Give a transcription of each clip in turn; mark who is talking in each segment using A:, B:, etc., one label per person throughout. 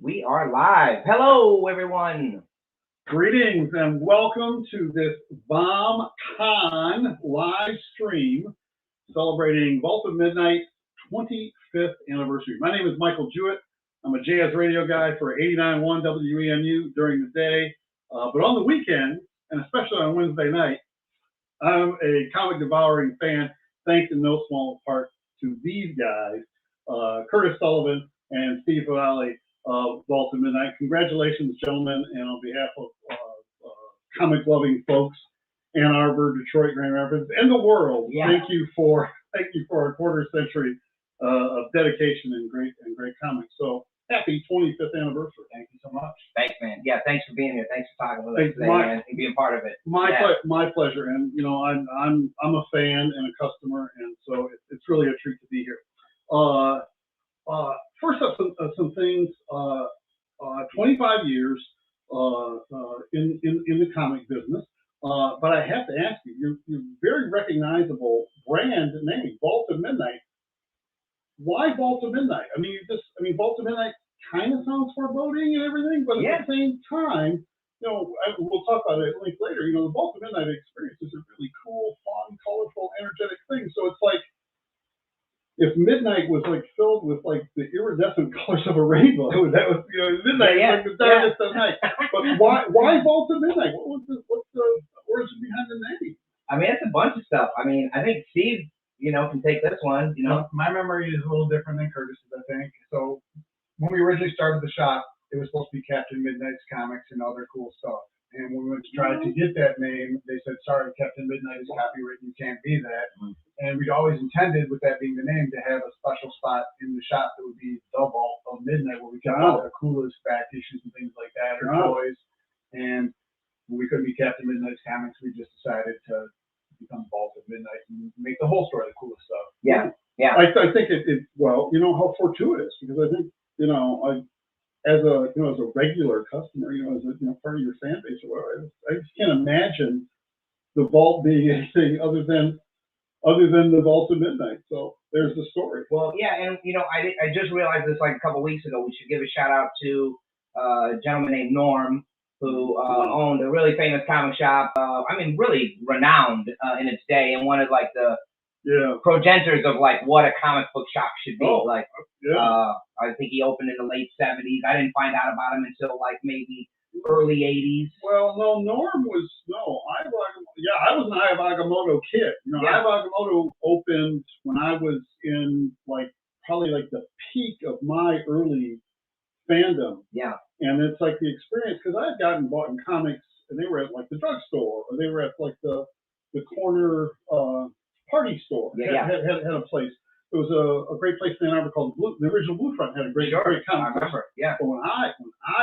A: We are live. Hello, everyone.
B: Greetings and welcome to this VomCon live stream celebrating Vault of Midnight 25th anniversary. My name is Michael Jewett. I'm a jazz radio guy for 89.1 WEMU during the day, but on the weekend, and especially on Wednesday night, I'm a comic devouring fan, thanks in no small part to these guys, Curtis Sullivan and Steve Fodale of Vault of Midnight. Congratulations, gentlemen, and on behalf of comic-loving folks, Ann Arbor, Detroit, Grand Rapids, and the world, thank you for a quarter century of dedication and great comics. So happy 25th anniversary! Thank you so much.
A: Thanks, man. Yeah, thanks for being here. Thanks for talking with us today, man, and being part of it.
B: My pleasure. And you know, I'm a fan and a customer, and so it's really a treat to be here. First up, some things. 25 years in the comic business, but I have to ask you, your very recognizable brand name, Vault of Midnight. Why Vault of Midnight? I mean, Vault of Midnight kind of sounds foreboding and everything, but at the same time, you know, we'll talk about it later. You know, the Vault of Midnight experience is a really cool, fun, colorful, energetic thing. So it's like, if midnight was like filled with like the iridescent colors of a rainbow, that was, you know, midnight was like the darkest of night. But why Vault of Midnight? What's the origin behind the name?
A: I mean, it's a bunch of stuff. I mean, I think Steve, you know, can take this one. You know,
C: my memory is a little different than Curtis's, I think. So when we originally started the shop, it was supposed to be Captain Midnight's Comics and other cool stuff. And when we went to try to get that name, they said, sorry, Captain Midnight is copywritten, you can't be that. And we'd always intended, with that being the name, to have a special spot in the shop that would be the Vault of Midnight, where we kept all the coolest back issues and things like that, or toys. And when we couldn't be Captain Midnight's Comics, we just decided to become Vault of Midnight and make the whole story the coolest stuff.
A: Yeah.
B: I think it well, you know how fortuitous, because I think, you know, as a regular customer, you know, as a part of your fan base or whatever, I just can't imagine the Vault being anything other than the Vault of Midnight. So there's the story.
A: Well, yeah, and you know, I just realized this like a couple weeks ago. We should give a shout out to a gentleman named Norm, who owned a really famous comic shop. I mean, really renowned in its day, and one of like the progenitors of like what a comic book shop should be. I think he opened in the late 70s. I didn't find out about him until like maybe early 80s.
B: Well, no, Norm was I was an Eye of Agamotto kid. You know, Eye of Agamotto opened when I was in like probably like the peak of my early fandom.
A: Yeah.
B: And it's like the experience, because I had gotten bought in comics, and they were at like the drugstore, or they were at like the corner party store. Had a place. There was a great place in Ann Arbor called the original Blue Front had a great comic.
A: I remember. Yeah.
B: But when I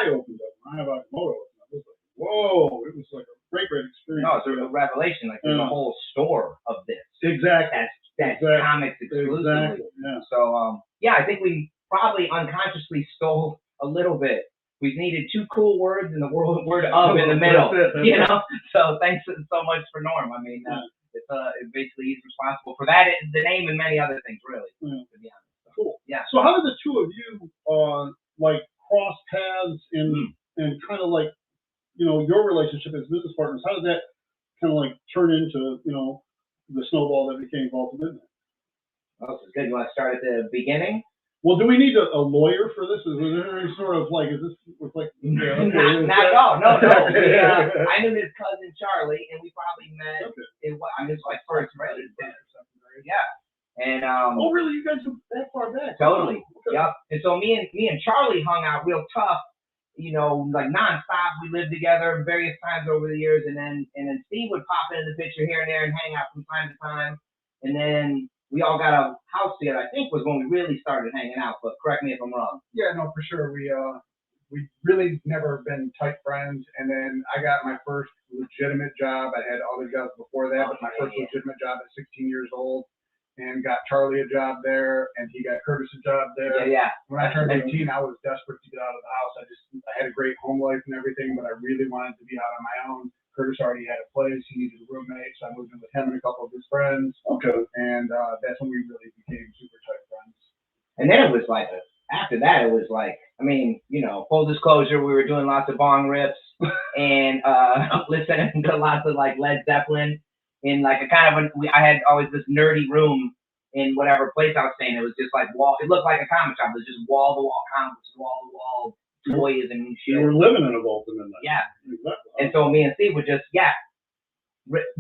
B: opened up, when I had Agamotto, it was like, whoa! It was like a great experience.
A: No, it's a revelation. Like there's a whole store of this.
B: Exactly.
A: That's comics exclusively.
B: Exactly. Yeah.
A: So I think we probably unconsciously stole a little bit. We needed two cool words and the word of in the middle. That's it. You know. So thanks so much for Norm. I mean. It basically he's responsible for that, the name, and many other things, really. To be honest. So,
B: cool.
A: Yeah.
B: So how did the two of you like cross paths and kind of like, you know, your relationship as business partners? How did that kind of like turn into, you know, the snowball that became Vault of Midnight?
A: Oh, this is good. You want to start at the beginning?
B: Well, do we need a lawyer for this? Is there any sort of like, is this like?
A: Not at all. No. I knew his cousin Charlie, and we probably met. It was like first grade or something. Yeah. And
B: oh, really? You guys are that far back?
A: Totally. Okay. Yep. And so me and Charlie hung out real tough, you know, like nonstop. We lived together various times over the years, and then Steve would pop into the picture here and there and hang out from time to time, and then we all got a house together. I think was when we really started hanging out, but correct me if I'm wrong.
C: Yeah, no, for sure. We really never been tight friends, and then I got my first legitimate job. I had other jobs before that, but my first legitimate job at 16 years old, and got Charlie a job there, and he got Curtis a job there.
A: Yeah.
C: When I turned 18, I was desperate to get out of the house. I had a great home life and everything, but I really wanted to be out on my own. Curtis already had a place. He needed a roommate, so I moved in with him and a couple of his friends.
B: Okay.
C: And that's when we really became super tight friends.
A: And then it was like an after that, it was like, I mean, full disclosure, we were doing lots of bong rips and listening to lots of like Led Zeppelin in like a kind of I had always this nerdy room in whatever place I was staying. It was just like it looked like a comic shop. It was just wall to wall comics, wall to wall toys and shit.
B: You were living in a vault in that.
A: Yeah.
B: Exactly.
A: And so me and Steve would just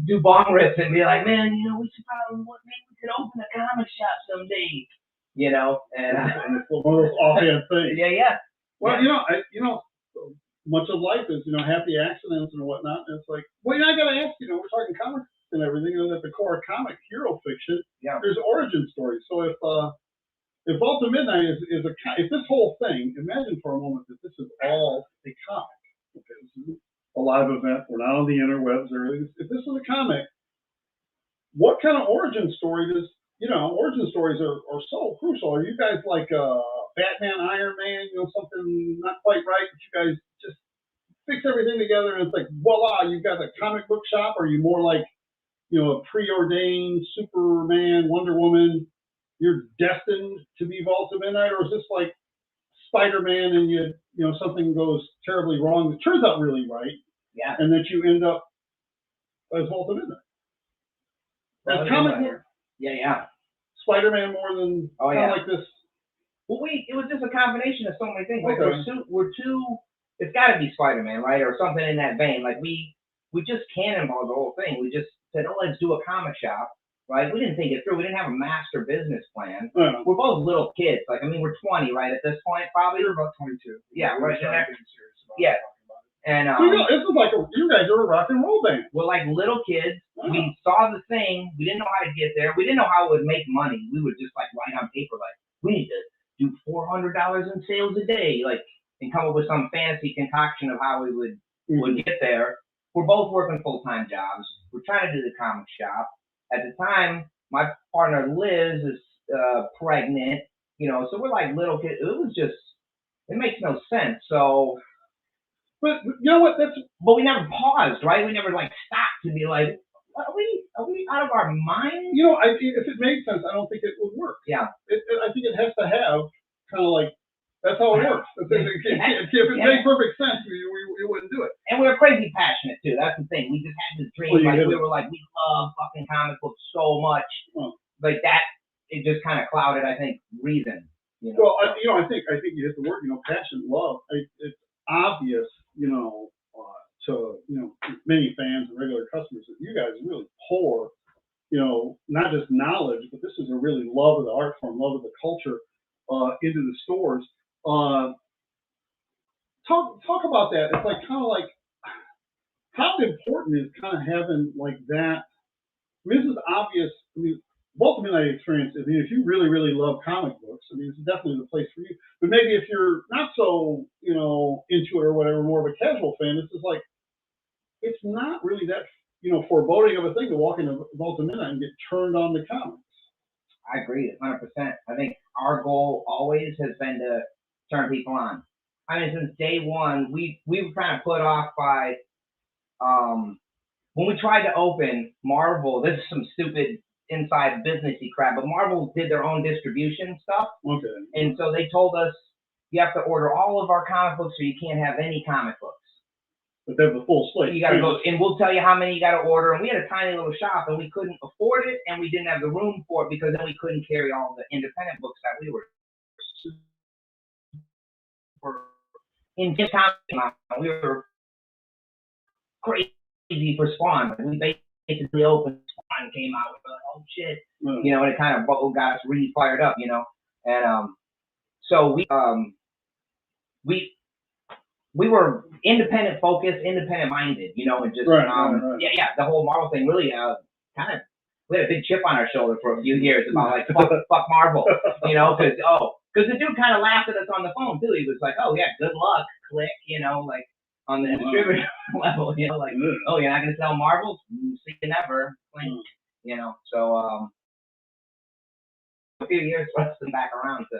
A: do bong rips and be like, man, we should probably maybe we could open a comic shop someday. And
B: it's one of those offhand things.
A: Yeah.
B: Well, much of life is, happy accidents and whatnot. And it's like, well, I got to ask, we're talking comics and everything, at the core of comic hero fiction, there's origin stories. So if Vault of Midnight is if this whole thing, imagine for a moment that this is all a comic. Okay, this is a live event. We're not on the interwebs or anything. If this is a comic, what kind of origin story does, origin stories are so crucial. Are you guys like Batman, Iron Man, something not quite right, but you guys just fix everything together and it's like, voila, you've got a comic book shop? Or are you more like, a preordained Superman, Wonder Woman, you're destined to be Vault of Midnight? Or is this like Spider-Man and something goes terribly wrong that turns out really right?
A: Yeah.
B: And that you end up as Vault of Midnight? As comic book.
A: Yeah.
B: Spider-Man more than like this.
A: Well, it was just a combination of so many things. Like
B: Okay.
A: it's got to be Spider-Man, right, or something in that vein. Like we just cannonballed the whole thing. We just said, let's do a comic shop, right? We didn't think it through. We didn't have a master business plan. We're both little kids. Like, I mean, we're 20, right, at this point, probably.
C: You're about 22.
A: Yeah, right.
C: Yeah.
A: And
B: this is like you guys are a rock and roll band.
A: We're like little kids. We saw the thing. We didn't know how to get there. We didn't know how it would make money. We would just like write on paper, like, we need to do $400 in sales a day, like, and come up with some fancy concoction of how we would get there. We're both working full-time jobs. We're trying to do the comic shop. At the time, my partner Liz is pregnant, so we're like little kids. It makes no sense. So.
B: But you know what?
A: But we never paused, right? We never like stopped to be like, are we out of our minds?
B: If it made sense, I don't think it would work.
A: Yeah.
B: I think it has to have kind of like, that's how it works. If it made perfect sense, we wouldn't do it.
A: And we were crazy passionate too. That's the thing. We just had this dream. We were like, we love fucking comic books so much. Like that, it just kind of clouded, I think, reason.
B: Well, I think you hit the word. Passion, love. It's obvious. To many fans and regular customers that you guys really pour, not just knowledge, but this is a really love of the art form, love of the culture into the stores. Talk about that. It's like kind of like how important is kind of having like that. I mean, this is obvious. I mean, Vault of Midnight experience. I mean, if you really, really love comic books, I mean, it's definitely the place for you. But maybe if you're not so, into it or whatever, more of a casual fan, this is like, it's not really that, foreboding of a thing to walk into Vault of Midnight and get turned on to comics.
A: I agree 100%. I think our goal always has been to turn people on. I mean, since day one, we were kind of put off by, when we tried to open Marvel, this is some stupid inside businessy crap, but Marvel did their own distribution stuff.
B: Okay.
A: And so they told us you have to order all of our comic books or you can't have any comic books.
B: But they have the full slate.
A: You gotta go, and we'll tell you how many you gotta order. And we had a tiny little shop, and we couldn't afford it, and we didn't have the room for it because then we couldn't carry all the independent books that we were in comic. We were crazy for Spawn. We basically opened Spawn, came out with oh shit, and it kind of got us really fired up, and so we were independent focused, independent minded, and just
B: right.
A: The whole Marvel thing really kind of, we had a big chip on our shoulder for a few years about like fuck Marvel, because the dude kind of laughed at us on the phone too. He was like, oh yeah, good luck, click, like on the distributor level, like, oh, you're not gonna sell Marvels? See you never, clink, so a few years for us to back around to,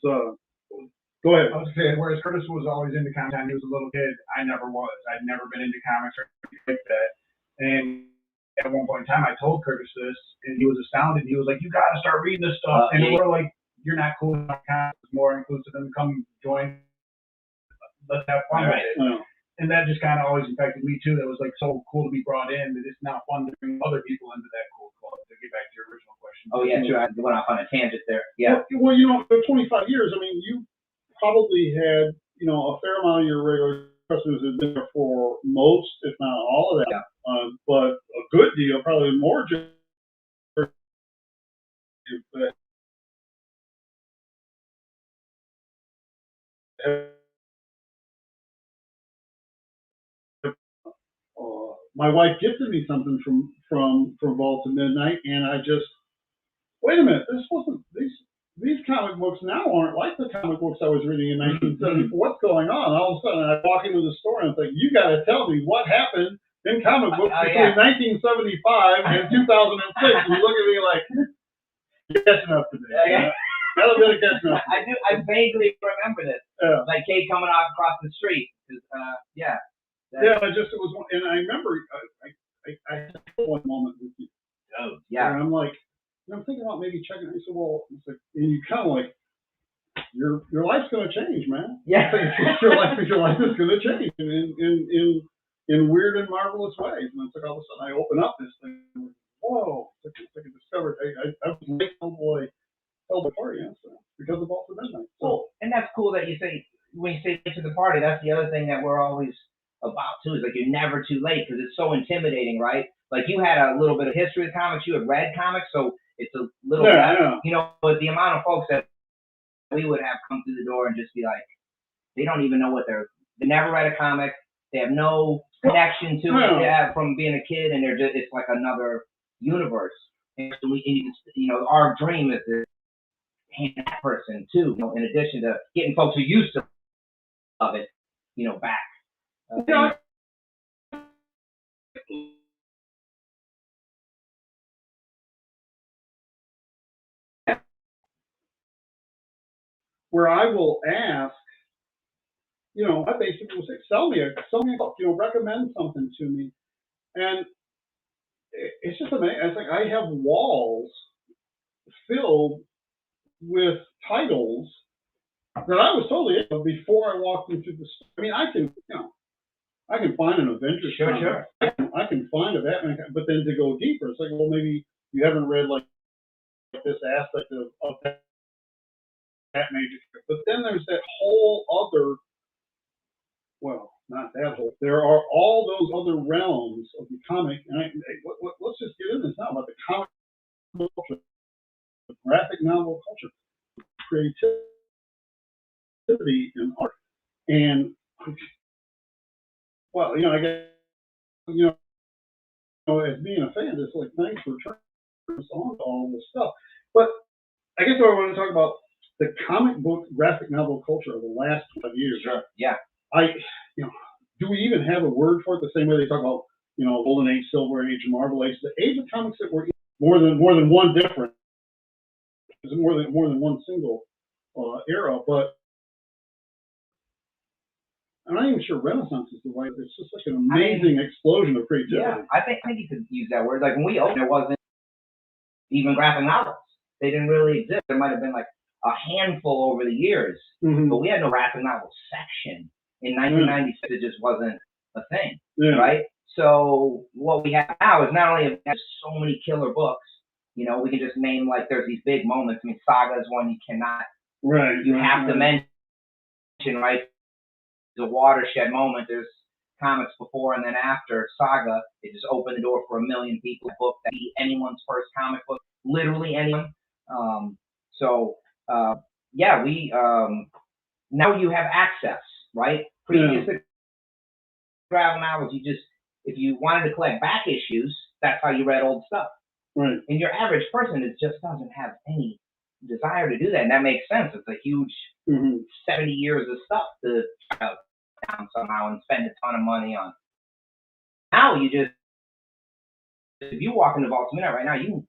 B: so. Go ahead.
C: I was saying, whereas Curtis was always into comics when he was a little kid, I never was. I'd never been into comics or anything like that. And at one point in time, I told Curtis this, and he was astounded. He was like, "You got to start reading this stuff." And we're like, you're not cool enough, it's more inclusive, and come join. Let's have fun with it.
B: Yeah.
C: And that just kind of always affected me too. That was like so cool to be brought in that it's now fun to bring other people into that cool club. To get back to your original question.
A: Oh yeah, sure. I went off on a tangent there. Yeah.
B: Well, for 25 years, I mean, you probably had, a fair amount of your regular customers have been there for most, if not all of that.
A: Yeah.
B: But a good deal, probably more. My wife gifted me something from Vault to Midnight, and I just wait a minute. This wasn't these comic books now aren't like the comic books I was reading in 1974. What's going on? All of a sudden, I walk into the store and it's like, you got to tell me what happened in comic books between 1975 and 2006. And you look at me like, you're catching up to me. Got a bit of catching up.
A: I vaguely remember this.
B: Yeah.
A: Like Kate coming off across the street. Yeah.
B: Yeah, it was one, and I remember I had one moment with you.
A: Oh, yeah.
B: And I'm like, I'm thinking about maybe checking. I said, well, it's like, and you kind of like, your life's going to change, man.
A: Yeah.
B: your life is going to change in weird and marvelous ways. And it's like all of a sudden I open up this thing, and whoa! It's like I discovered I was late held the party because of Vault to Midnight.
A: So, and that's cool that you say when you say late to the party. That's the other thing that we're always about too, is like you're never too late, because it's so intimidating, right? Like you had a little bit of history of comics, you had read comics, so it's a little bit, but the amount of folks that we would have come through the door and just be like, they don't even know they never read a comic, they have no connection to it, they have from being a kid, and it's like another universe. And our dream is to hand that person too, in addition to getting folks who used to love it, back.
B: Where I will ask, I basically will say, sell me a book, recommend something to me, and it's just amazing. It's like I have walls filled with titles that I was totally before I walked into the store. I mean, I can find an Avengers comic.
A: Sure.
B: I can find a Batman, but then to go deeper, it's like, well, maybe you haven't read like this aspect of that major. But then there's that whole other, well, not that whole. There are all those other realms of the comic, and let's just get into this now about the comic culture, the graphic novel culture, creativity, and art, and. Well, I guess, as being a fan, it's like, thanks for turning us on to all this stuff. But I guess what I want to talk about, the comic book graphic novel culture of the last 5 years.
A: Sure. Yeah.
B: Do we even have a word for it? The same way they talk about, Golden Age, Silver Age, Marvel Age, the age of comics that were more than one different. There's more than one single era, but. I'm not even sure Renaissance is the right. It's just like an amazing explosion of creativity.
A: Yeah, I think you could use that word. Like when we opened, there wasn't even graphic novels. They didn't really exist. There might have been like a handful over the years, but we had no graphic novel section. In 1996, it just wasn't a thing, right? So what we have now is not only have so many killer books, we can just name, like, there's these big moments. I mean, Saga is one you cannot, you have to mention, right? The watershed moment. There's comics before and then after Saga. It just opened the door for a million people. A book that be anyone's first comic book, literally anyone. We now you have access, right? Previously, graphic novels, if you wanted to collect back issues, that's how you read old stuff.
B: Right.
A: And your average person just doesn't have any desire to do that, and that makes sense. It's a huge 70 years of stuff to down somehow and spend a ton of money on. Now if you walk into Vault to Midnight right now, you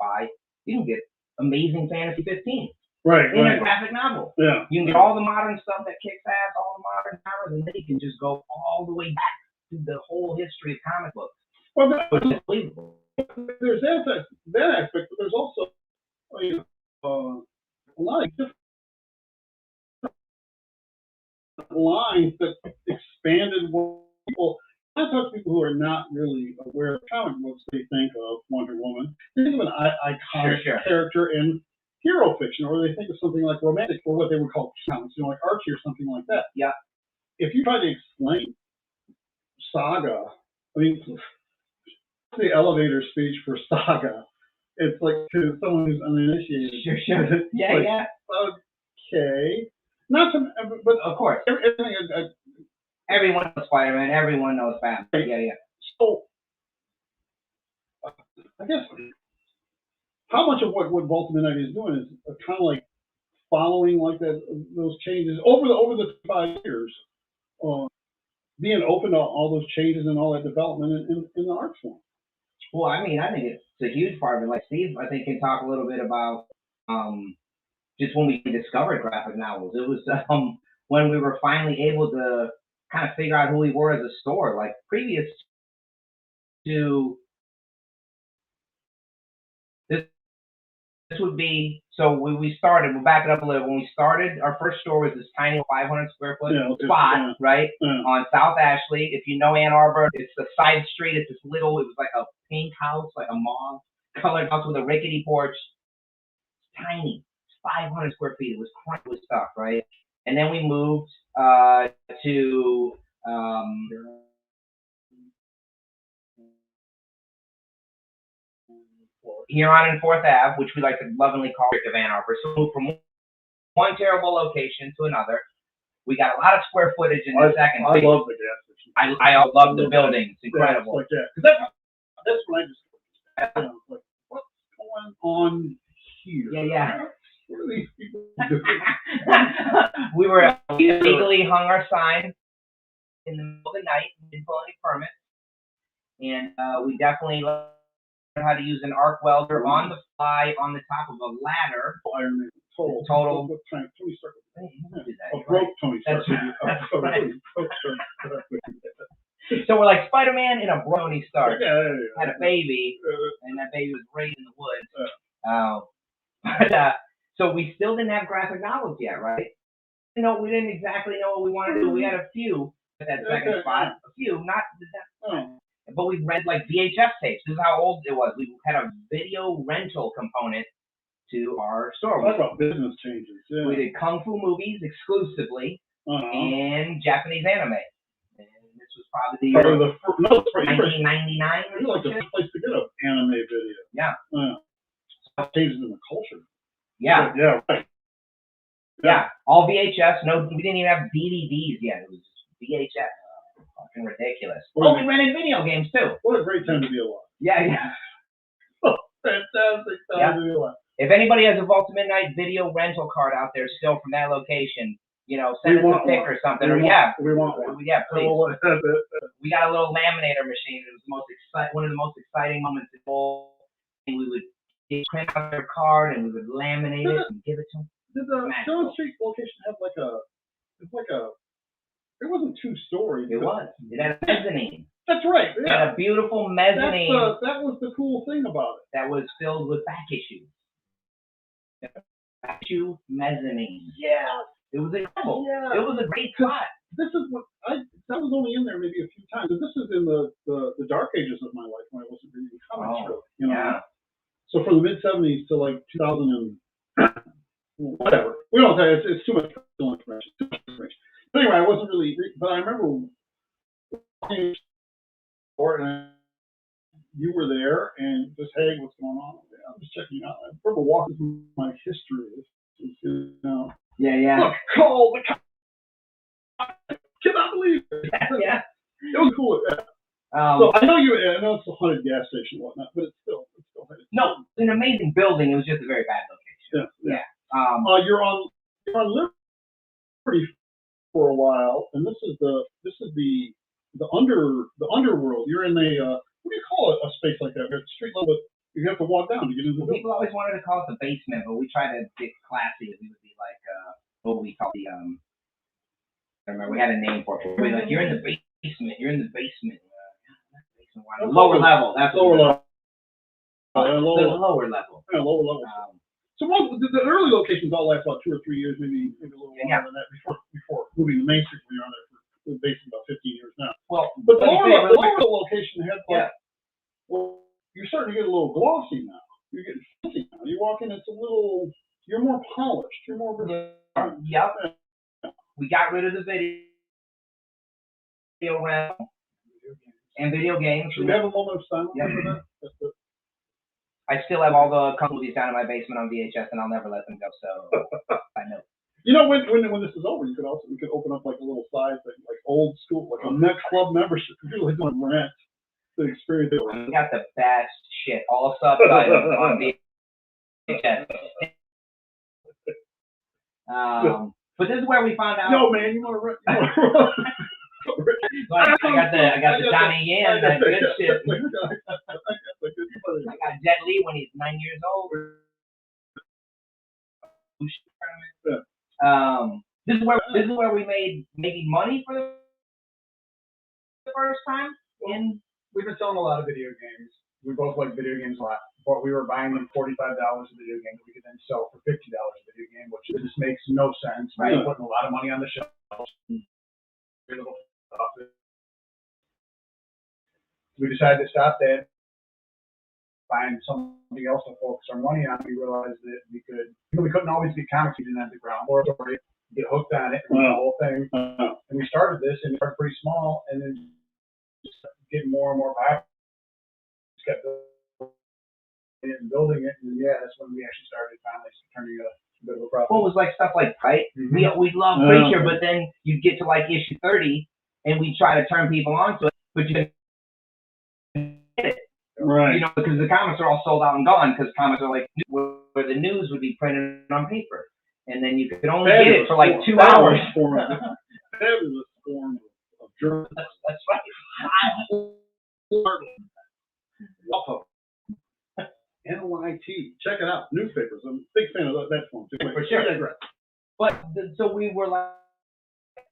A: can get Amazing Fantasy 15 in a graphic novel. Yeah. You can get all the modern stuff that kicks ass, all the modern powers, and then you can just go all the way back to the whole history of comic books.
B: Well,
A: which is believable.
B: There's that aspect, but there's also a lot of different lines that expanded what people. I talk to people who are not really aware of comic books. They think of Wonder Woman. They think of an iconic character in hero fiction, or they think of something like romantic, or what they would call comics, like Archie or something like that.
A: Yeah.
B: If you try to explain Saga, I mean, the elevator speech for Saga, it's like to someone who's uninitiated.
A: Sure. Yeah,
B: like,
A: yeah.
B: Okay. Not to, but
A: of course.
B: Everything.
A: Everyone knows Spider-Man. Everyone knows Batman.
B: Right.
A: Yeah.
B: So, I guess how much of what Vault of Midnight is doing is kind of like following like that those changes over the 5 years, being open to all those changes and all that development in the art form.
A: Well, I mean, I think it's a huge part of it. Like Steve, I think, can talk a little bit about just when we discovered graphic novels. It was when we were finally able to kind of figure out who we were as a store. Like previous to this would be, so we started, we'll back it up a little. When we started, our first store was this tiny 500 square foot spot, right, on South Ashley. If you know Ann Arbor, it's the side street. It's this little, it was like a pink house, like a mauve colored house with a rickety porch. Tiny, 500 square feet. It was cramped with stuff, right? And then we moved to Huron and 4th Ave, which we like to lovingly call Rick of Ann Arbor. So we moved from one terrible location to another. We got a lot of square footage in the second phase.
B: I love the gas station.
A: I love the building. It's incredible.
B: Like that. Because that's when I just, like, what's going on here?
A: Yeah.
B: What are these people doing?
A: We legally hung our sign in the middle of the night. We didn't pull any permits. And we definitely learned how to use an arc welder on the fly on the top of a ladder.
B: Iron Man.
A: Total.
B: What time? Tony Stark.
A: That,
B: broke Tony Stark.
A: That's right. So we're like Spider-Man in a Tony Stark. Had a baby, and that baby was raised in the woods. So we still didn't have graphic novels yet, right? We didn't exactly know what we wanted to do. We had a few at that second spot. A few, not that. But we read like VHS tapes. This is how old it was. We had a video rental component to our store.
B: What about business changes? Yeah.
A: We did kung fu movies exclusively and Japanese anime. And this was probably the year 1999.
B: You're like the first place to get an anime video.
A: Yeah.
B: Changes in the culture.
A: Yeah.
B: Yeah, right.
A: Yeah. All VHS. No, we didn't even have DVDs yet. It was VHS. Fucking ridiculous. We rented video games too.
B: What a great time to be alive.
A: Yeah.
B: Fantastic time to be alive.
A: If anybody has a Vault of Midnight video rental card out there still from that location, send us a pic or something.
B: We want one.
A: Yeah, please. We got a little laminator machine. It was one of the most exciting moments of all. We would print out their card and we would laminate it and give it to them.
B: Did the Stone Street location have it wasn't 2 stories.
A: It was. It had a mezzanine.
B: That's right. Yeah.
A: It had a beautiful mezzanine.
B: That was the cool thing about it.
A: That was filled with back issues. Back issue mezzanine.
B: Yeah.
A: It was incredible.
B: Yeah.
A: It was a great spot.
B: This is what that was only in there maybe a few times. And this is in the dark ages of my life when I wasn't reading comics.
A: Yeah.
B: So from the mid '70s to like 2000 and whatever. We don't say it's too much information. But anyway, I wasn't really. But I remember you were there and just, hey, what's going on? I'm just checking out. I remember walking through my history.
A: Yeah.
B: Look, call the cops. Cannot believe it.
A: Yeah.
B: It was cool. Yeah. So I know it's a haunted gas station and whatnot, but it's still.
A: No, it's an amazing building. It was just a very bad location.
B: Yeah.
A: You're
B: on Liberty for a while, and this is the underworld. You're in what do you call a space like that? At street level, you have to walk down to get into the building.
A: People always wanted to call it the basement, but we try to get classy. We would be like, what we call the I remember we had a name for it. We'd be like, you're in the basement. You're in the basement. Lower level. That's
B: lower level.
A: Lower level.
B: Yeah, lower level. So the early locations all last about 2 or 3 years, maybe a little longer than that before moving to Main Street when you're on there for basically about 15 years now.
A: Well,
B: But the
A: let me
B: lower
A: say it
B: level location had like, well, you're starting to get a little glossy now. You're getting fancy now. You walk in, it's a little, you're more polished. You're more.
A: Yep. We got rid of the video rental and video games.
B: Should we have a moment of silence
A: Yep.
B: for that?
A: I still have all the movies down in my basement on VHS, and I'll never let them go. So I know.
B: You know, when this is over, we could open up like a little side thing, like old school, like a net club membership. You're like doing rent to experience it.
A: We got the best shit, all subtitles on VHS. But this is where we found out.
B: Yo, man, you want to rent?
A: I got the Johnny Yen, that good shit. I got Jet Li when he's 9 years old. This is where we made maybe money for the first time.
C: We've been selling a lot of video games. We both like video games a lot, but we were buying them $45 a video game that we could then sell for $50 a video game, which just makes no sense. Right? We're putting a lot of money on the shelf. We decided to stop that, find something else to focus our money on. We realized that we couldn't always get comics even at the ground floor, so we get hooked on it and the whole thing. And we started this, and it started pretty small, and then just getting more and more popular. Just kept building it, and that's when we actually started finally turning a bit of a profit.
A: Well, it was like stuff like Kite. Mm-hmm. We love Preacher, but then you get to like issue 30, and we try to turn people onto it, but you didn't get it.
B: Right.
A: You know, because the comics are all sold out and gone, because comics are like where the news would be printed on paper. And then you could only get it for like 2 hours.
B: Fabulous form of journalism.
A: That's right.
B: NYT. Check it out. Newspapers. I'm a big fan of that form too.
A: For sure. But so we were like,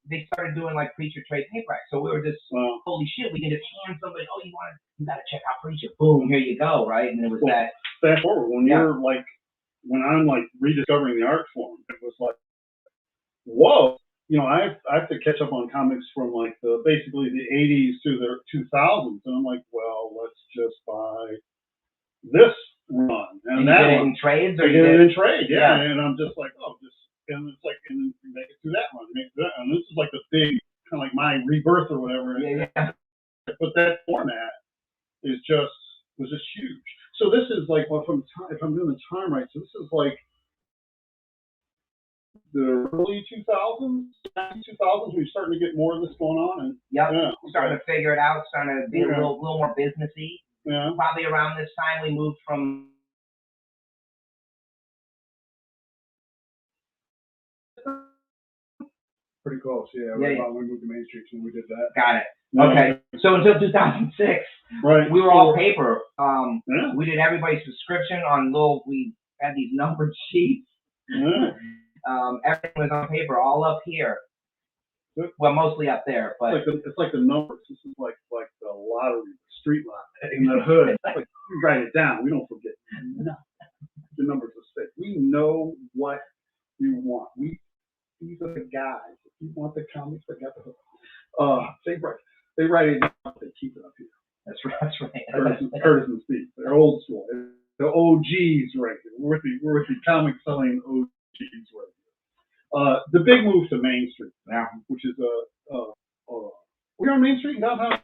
A: they started doing like Preacher trade paperback. So we were just, holy shit, we can just hand somebody, oh, you gotta check out Preacher. Boom, here you go, right? And it was that.
B: Fast forward, when you're like, when I'm like rediscovering the art form, it was like, whoa. You know, I have to catch up on comics from like basically the 80s to the 2000s. And I'm like, well, let's just buy this run. And that
A: one. In trades?
B: Or get it in trade, yeah. And I'm just like, and it's like, and then make it through that one, make it through that one. And this is like the big, kind of like my rebirth or whatever.
A: Yeah.
B: But that format was just huge. So this is like, well, if I'm doing the time right, so this is like the early 2000s, we're starting to get more of this going on. And
A: starting to figure it out, starting to be a little more businessy.
B: Yeah.
A: Probably around this time we moved from
C: pretty close, About when we moved to Main Street when we did that.
A: Got it. Okay. So until 2006, we were all paper. We did everybody's subscription on we had these numbered sheets. Everything was on paper, all up here. Well, mostly up there, but
B: it's like the numbers. This is like the lottery, street lottery in the hood. Like, you write it down. We don't forget. No. The numbers are set. We know what we want. These are the guys. If you want the comics, they got the hook. They write it down. They keep it up here.
A: That's right.
B: Curtis and Steve. They're old school. The OGs right here. We're with the comic selling OGs right here. The big move to Main Street now, which is we're on Main Street in downtown.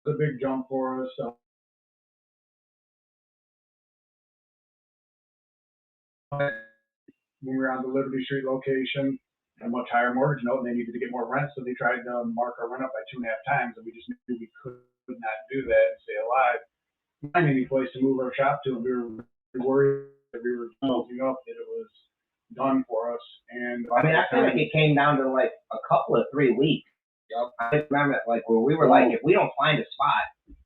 C: A big jump for us. When we were on the Liberty Street location, a much higher mortgage note, and they needed to get more rent, so they tried to mark our rent up by 2.5 times, and we just knew we could not do that and stay alive. Find any place to move our shop to, and we were worried that we were building up, that it was done for us. And
A: I feel like it came down to like a couple of 3 weeks. I remember like where we were like, if we don't find a spot,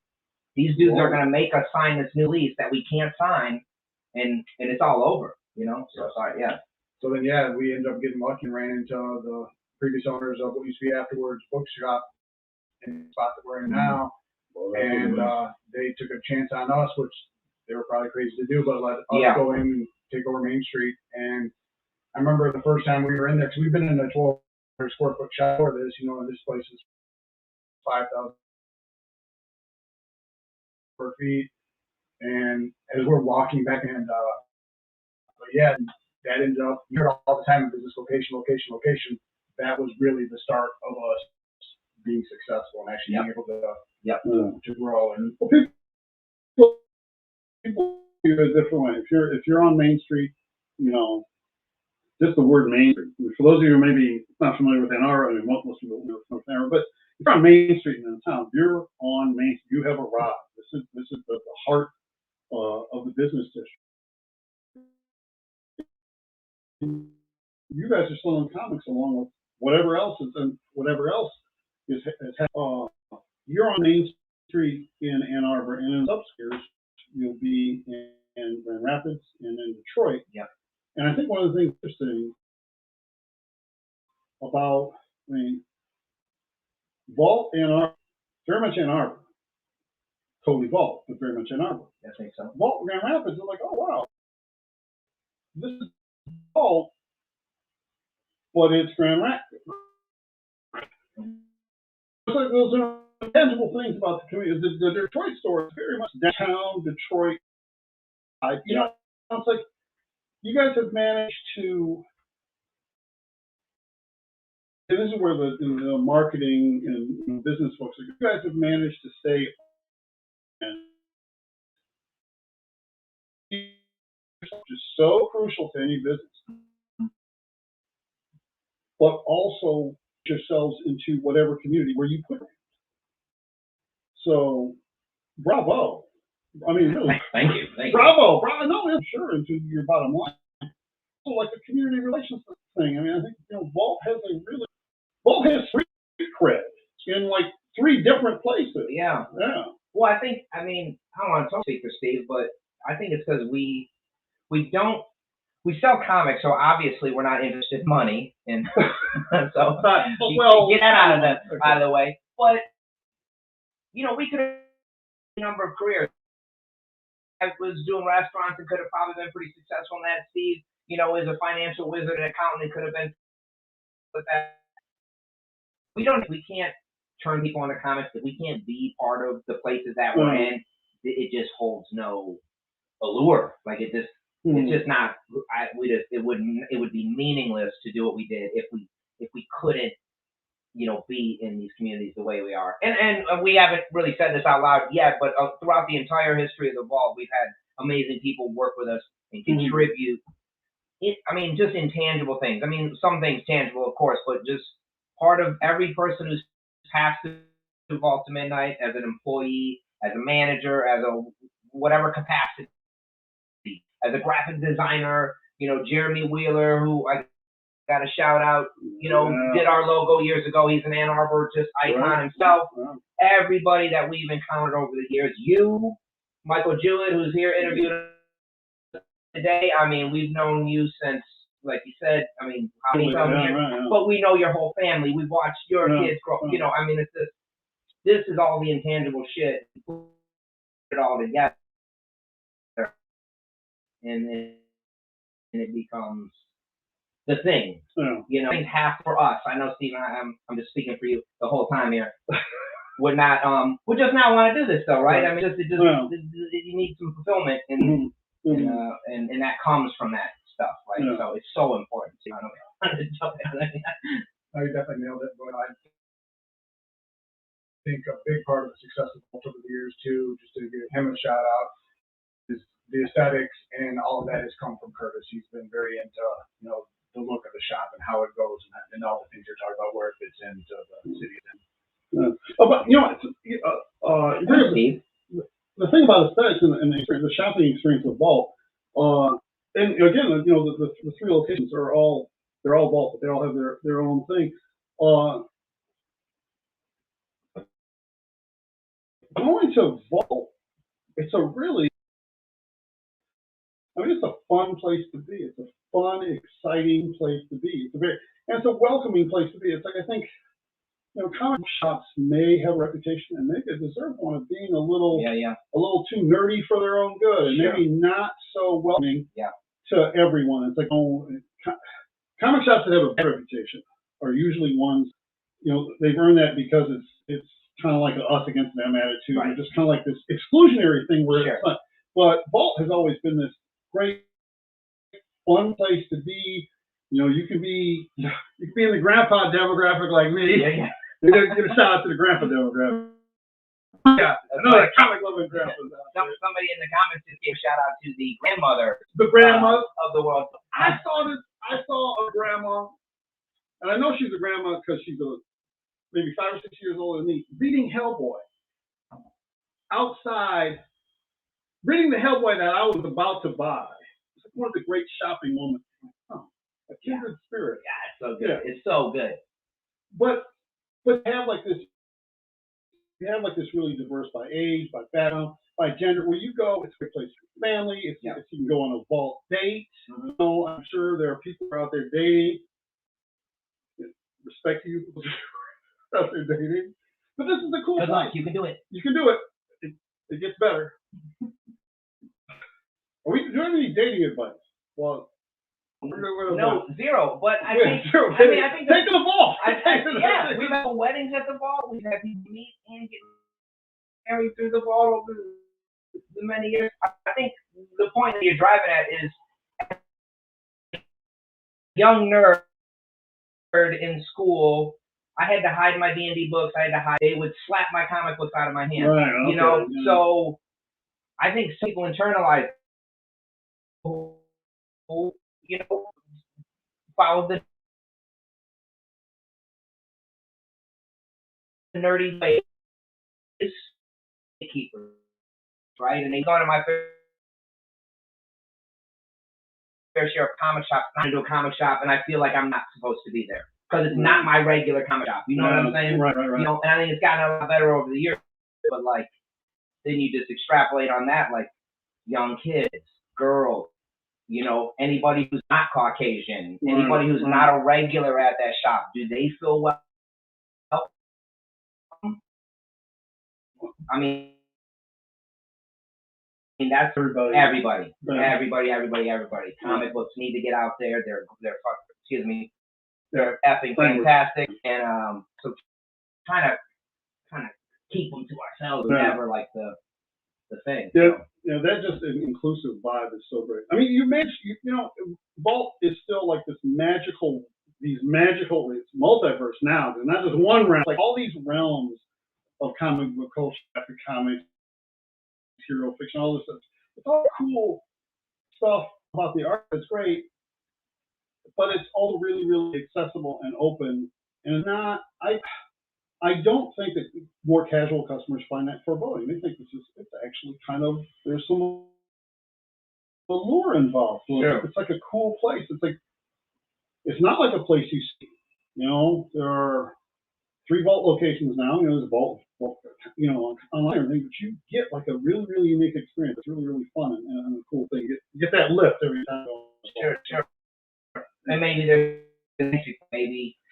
A: these dudes are gonna make us sign this new lease that we can't sign, and it's all over, you know. So sorry, yeah.
C: So then, we ended up getting lucky and ran into the previous owners of what used to be afterwards bookshop in the spot that we're in now, and they took a chance on us, which they were probably crazy to do, but let us go in and take over Main Street. And I remember the first time we were in there, because we've been in a 1,200 square foot shop for this, you know, and this place is 5,000 square feet. And as we're walking back in, that ended up, you heard all the time, business location. That was really the start of us being successful and actually being able to grow. And
B: people do it a different way. If you're on Main Street, you know, just the word Main Street. For those of you who maybe not familiar with Ann Arbor, I mean, most people know from Ann Arbor, but if you're on Main Street in a town, you're on Main Street. You have arrived. This is the heart of the business district. You guys are selling comics along with whatever else is you're on Main Street in Ann Arbor, and in upstairs you'll be in Grand Rapids and in Detroit.
A: Yeah.
B: And I think one of the things interesting about, Vault Ann Arbor, very much Ann Arbor, totally Vault, but very much Ann Arbor.
A: I think so.
B: Vault Grand Rapids are like, oh wow, this is Vault, but it's Grand Rapids. Those are tangible things about the community. The Detroit store is very much downtown Detroit. You know, it's like you guys have managed to, and this is where the marketing and business folks are. You guys have managed to stay, which is so crucial to any business, but also yourselves into whatever community where you put it. So, bravo. I mean, really.
A: Thank you.
B: Bravo. No, I'm sure into your bottom line. So, like a community relations thing. I mean, I think, you know, Vault has street cred in like 3 different places.
A: Yeah. Well, I don't want to speak for Steve, but I think it's because we sell comics, so obviously we're not interested in money, and so get that out of the way. But you know, we could have a number of careers. I was doing restaurants and could have probably been pretty successful in that. Steve, you know, is a financial wizard and accountant, could have been with that. We can't turn people into comics. If we can't be part of the places that we're in, it just holds no allure. Like it's just not. It would be meaningless to do what we did if we couldn't, you know, be in these communities the way we are. And we haven't really said this out loud yet, but throughout the entire history of the Vault, we've had amazing people work with us and contribute. Just intangible things. I mean, some things tangible, of course, but just part of every person who's passed through Vault to Midnight as an employee, as a manager, as a whatever capacity, as a graphic designer, you know, Jeremy Wheeler, who I got a shout out, you know, did our logo years ago. He's an Ann Arbor just icon himself. Everybody that we've encountered over the years, you, Michael Jewett, who's here interviewed today. I mean, we've known you since, like you said, I mean, how many years? But we know your whole family. We've watched your kids grow. You know, I mean, this is all the intangible shit. Put it all together, and it becomes the thing. You know, things have for us. I know, Stephen, I'm just speaking for you the whole time here. Would just not want to do this though, right? I mean, you need some fulfillment, and that comes from that stuff, right? So it's so important. So, I don't know.
C: No, you definitely nailed it. But I think a big part of the success of Vault over the years too, just to give him a shout out, is the aesthetics, and all of that has come from Curtis. He's been very into, you know, the look of the shop and how it goes, and all the things you're talking about, where it fits into the city.
B: But you know, the thing about aesthetics and the shopping experience of Vault, and again, you know, the 3 locations are all Vault, but they all have their own thing. going to Vault, it's a really, I mean, it's a fun place to be. It's a fun, exciting place to be. And it's a welcoming place to be. It's like, I think, comic shops may have a reputation, and maybe they deserve one, of being a little too nerdy for their own good, and maybe not so welcoming to everyone. It's like, comic shops that have a bad reputation are usually ones, they've earned that because it's kind of like an us against them attitude, or just kind of like this exclusionary thing where it's not. But Vault has always been this great, fun place to be. You can be in the grandpa demographic like me. Give a shout out to the grandpa demographic. Yeah, another comic loving grandpa.
A: Somebody in the comments just gave a shout out to the grandmother.
B: The grandma
A: of the world.
B: I saw a grandma, and I know she's a grandma because she's maybe 5 or 6 years older than me, reading Hellboy outside, reading the Hellboy that I was about to buy. It's like one of the great shopping moments. Oh, a kindred spirit.
A: Yeah, it's so good. Yeah. It's so good.
B: But have like this. You have like this really diverse by age, by background, by gender. Where you go, it's a great place for family. If you can go on a Vault date, I'm sure there are people out there dating. Respect to you out there dating. But this is the cool place.
A: You can do it.
B: You can do it. It gets better. Are we doing any dating advice? Well,
A: no, zero. But I think,
B: zero.
A: I think
B: take to the Vault.
A: We've had weddings at the Vault. We've had people meet and get married through the Vault over the many years. I think the point that you're driving at is, young nerd in school, I had to hide my D&D books. They would slap my comic books out of my hand.
B: Right, okay,
A: So I think some people internalize, follow the nerdy ways, keepers, right? And they go to my fair share of comic shops, not into a comic shop, and I feel like I'm not supposed to be there because it's not my regular comic shop. You know what I'm saying?
B: Right.
A: And I think it's gotten a lot better over the years. But like, then you just extrapolate on that, like young kids, girls, anybody who's not Caucasian, anybody who's not a regular at that shop, do they feel well? I mean, that's everybody. Everybody. Comic books need to get out there. They're effing fantastic, and so kind of keep them to ourselves. Never like the thing.
B: Yeah, that just an inclusive vibe is so great. I mean, Vault is still like this magical. It's multiverse now. There's not just one realm. Like all these realms of comic book culture, graphic comics, hero fiction, all this stuff. It's all cool stuff about the art. It's great, but it's all really, really accessible and open. And not, I don't think that more casual customers find that foreboding. They think it's actually kind of, there's some allure involved. It's like a cool place. It's not like a place you see. There are 3 Vault locations now. There's a Vault, online and everything, but you get like a really, really unique experience. It's really, really fun and a cool thing. You get that lift every time.
A: Sure. And maybe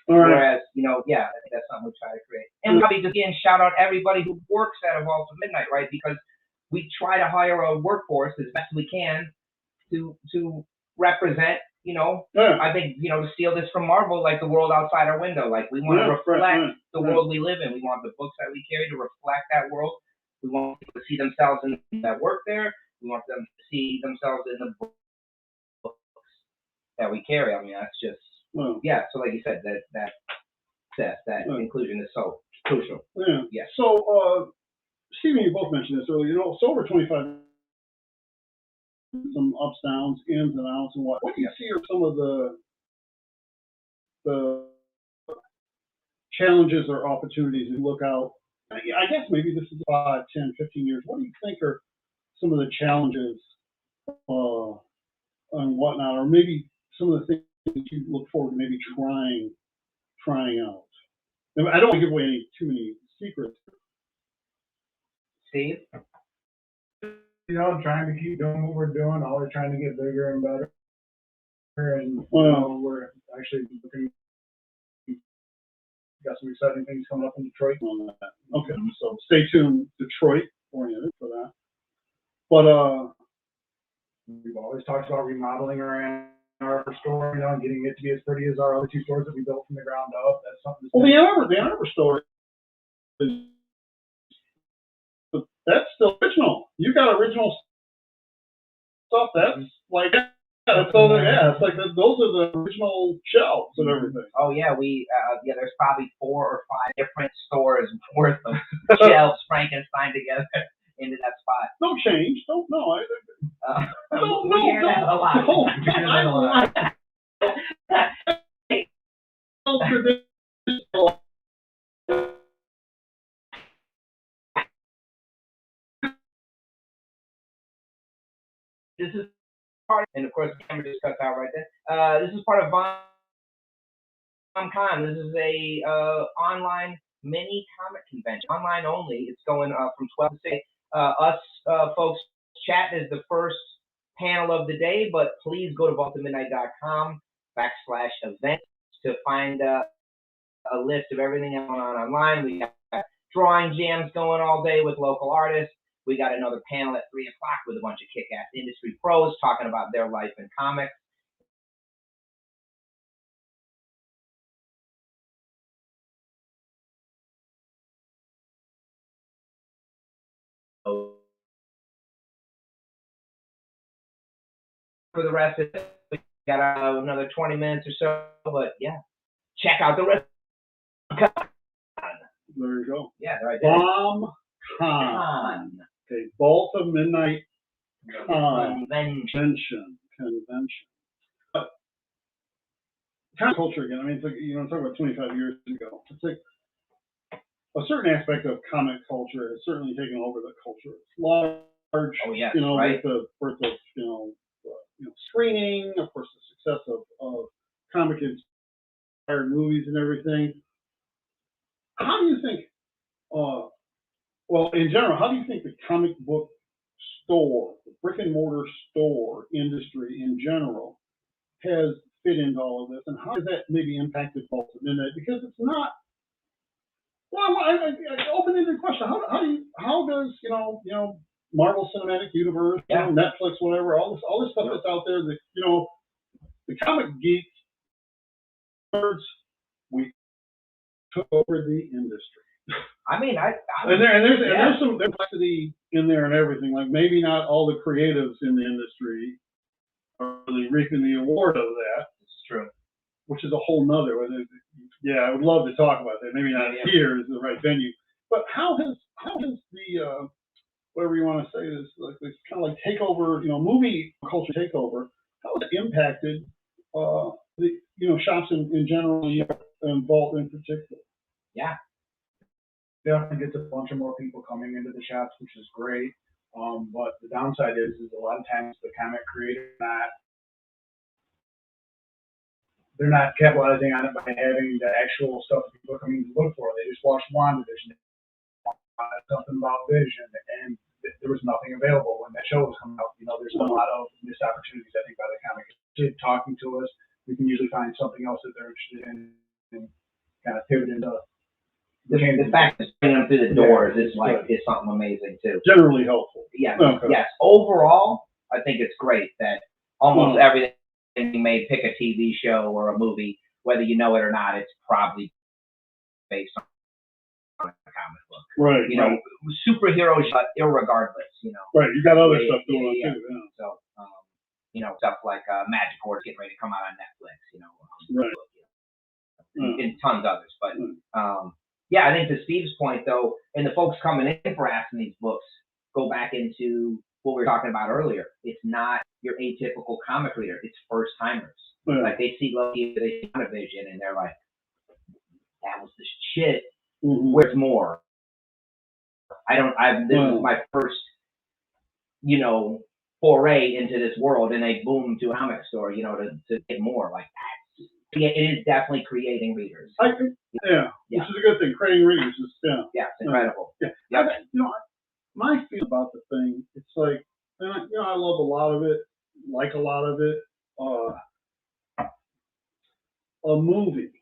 A: whereas, I think that's something we try to create. And probably just again shout out everybody who works at a Vault of Midnight, right? Because we try to hire a workforce as best we can to represent, I think, to steal this from Marvel, like the world outside our window. Like we want to reflect the world we live in. We want the books that we carry to reflect that world. We want people to see themselves in that work there. We want them to see themselves in the books that we carry. I mean, that's just, so like you said, that inclusion is so crucial.
B: Yeah. So, Stephen, you both mentioned this earlier. So over 25, some ups, downs, ins and outs, and what do you see are some of the challenges or opportunities you look out? I guess maybe this is 5, 10, 15 years. What do you think are some of the challenges and whatnot, or maybe some of the things that you look forward to maybe trying out? I don't want to give away too many secrets.
A: Steve?
C: You know, trying to keep doing what we're doing, always trying to get bigger and better. And we're actually looking, got some exciting things coming up in Detroit.
B: Okay, so stay tuned, Detroit oriented for that. But
C: we've always talked about remodeling our store, you know, and getting it to be as pretty as our other two stores that we built from the ground up. That's something.
B: Well, the Ann Arbor store that's still original. You got original stuff. That's like, it's like those are the original shelves and everything.
A: Oh yeah, there's probably 4 or 5 different stores worth of shelves Frankenstein together into that spot.
B: No change. No.
A: We hear that a lot. This is part, and of course, the camera just cuts out right there. This is part of VomCon. This is a online mini comic convention, online only. It's going from 12 to 6. Us folks chat is the first panel of the day, but please go to vaultofmidnight.com/events to find a list of everything going on online. We got drawing jams going all day with local artists. We got another panel at 3 o'clock with a bunch of kick-ass industry pros talking about their life in comics. For the rest of it, we got another 20 minutes or so, but yeah, check out the rest.
B: There you go.
A: Yeah, right there.
B: VomCon. Okay, Vault of Midnight Convention. Comic culture again. I mean, it's like, you know, I'm talking about 25 years ago. It's like a certain aspect of comic culture has certainly taken over the culture. It's large.
A: Oh yes,
B: you know,
A: right.
B: With the birth of screening, of course, the success of comic inspired movies and everything. How do you think? Well, in general, how do you think the comic book store, the brick and mortar store industry in general, has fit into all of this, and how has that maybe impacted Vault of Midnight? Because it's not. Well, I open-ended question. How does Marvel Cinematic Universe, Netflix, whatever, all this stuff that's out there that the comic geeks, we took over the industry.
A: I mean,
B: there's some complexity in there and everything. Like maybe not all the creatives in the industry are really reaping the award of that.
A: It's true.
B: Which is a whole nother. Yeah, I would love to talk about that. Maybe not here is the right venue. But how has the whatever you want to say this, like this kind of like takeover, movie culture takeover, how has it impacted the shops in general and Vault in particular?
A: Yeah.
C: Definitely gets a bunch of more people coming into the shops, which is great. But the downside is a lot of times the comic creator they're not capitalizing on it by having the actual stuff that people are coming to look for. They just watched WandaVision, something about Vision, and there was nothing available when that show was coming out. There's a lot of missed opportunities, I think, by the comic. Talking to us, we can usually find something else that they're interested in and kind of pivot into.
A: The fact that bringing them through the doors is something amazing too.
B: Generally helpful.
A: Yes. Okay. Yes. Overall, I think it's great that almost everything you may pick a TV show or a movie, whether you know it or not, it's probably based on a comic book.
B: Right.
A: Superheroes, irregardless.
B: Right. You got other stuff going on too. Yeah.
A: So, stuff like Magic Wars getting ready to come out on Netflix.
B: Right.
A: And tons of others, but. Yeah, I think to Steve's point, though, and the folks coming in for asking these books go back into what we were talking about earlier. It's not your atypical comic reader. It's first-timers. Yeah. Like, they see Loki, they see WandaVision, and they're like, that was the shit. Mm-hmm. Where's more? This is my first, foray into this world, and they boom to a comic store, to get more. Like, it is definitely creating readers.
B: Which is a good thing. Creating readers is,
A: it's incredible.
B: Yeah. my feeling about the thing, it's like, and I love a lot of it, like a lot of it. A movie,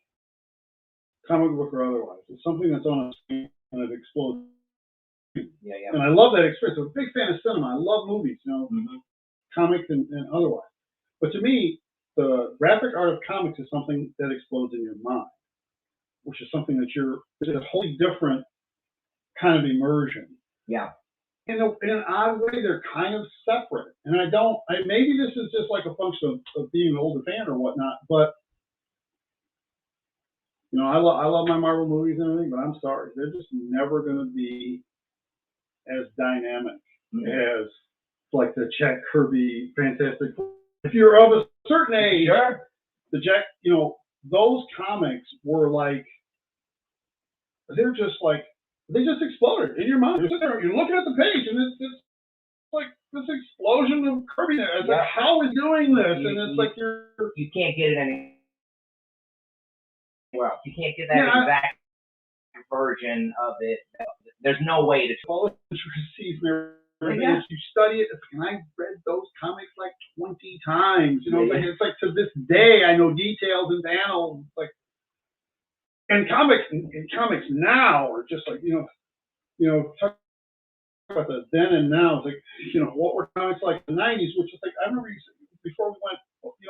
B: comic book or otherwise, it's something that's on a screen and it explodes.
A: Yeah, yeah.
B: And I love that experience. I'm a big fan of cinema. I love movies, comics and otherwise. But to me, the graphic art of comics is something that explodes in your mind, which is something that it's a wholly different kind of immersion.
A: Yeah.
B: In an odd way, they're kind of separate. And maybe this is just like a function of being an older fan or whatnot, but I love my Marvel movies and everything, but I'm sorry, they're just never going to be as dynamic as like the Jack Kirby Fantastic Four. If you're of a certain age,
A: sure.
B: Those comics were like, they just exploded in your mind. You're looking at the page, and it's like this explosion of Kirby. It's like, how is doing this? And it's like
A: you can't get it anywhere else. You can't get that exact version of it. There's no way to.
B: All intricacies and everything. If you study it, and I read those comics like 20 times. It's like to this day I know details and panels. Like, and comics now are just like talk about the then and now. It's like what were comics like in the 90s, which is like I remember before we went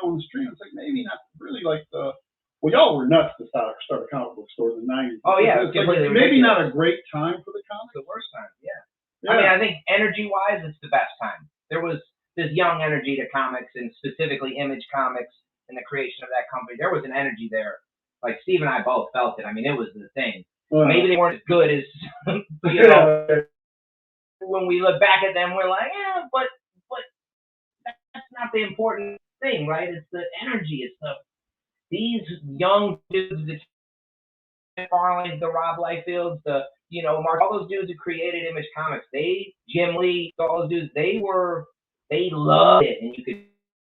B: on the stream. It's like maybe not really like the. Well, y'all were nuts to start a comic book store in the 90s.
A: Oh yeah,
B: it's like maybe not a great time for the comics.
A: The worst time, yeah. I mean, I think energy-wise, it's the best time. There was this young energy to comics, and specifically Image Comics, and the creation of that company. There was an energy there. Like Steve and I both felt it. I mean, it was the thing. Maybe they weren't as good as when we look back at them, we're like, yeah, but that's not the important thing, right? It's the energy. It's these young dudes, the Farley's, the Rob Lightfields, the Mark, all those dudes who created Image Comics, Jim Lee, all those dudes, they loved it, and you could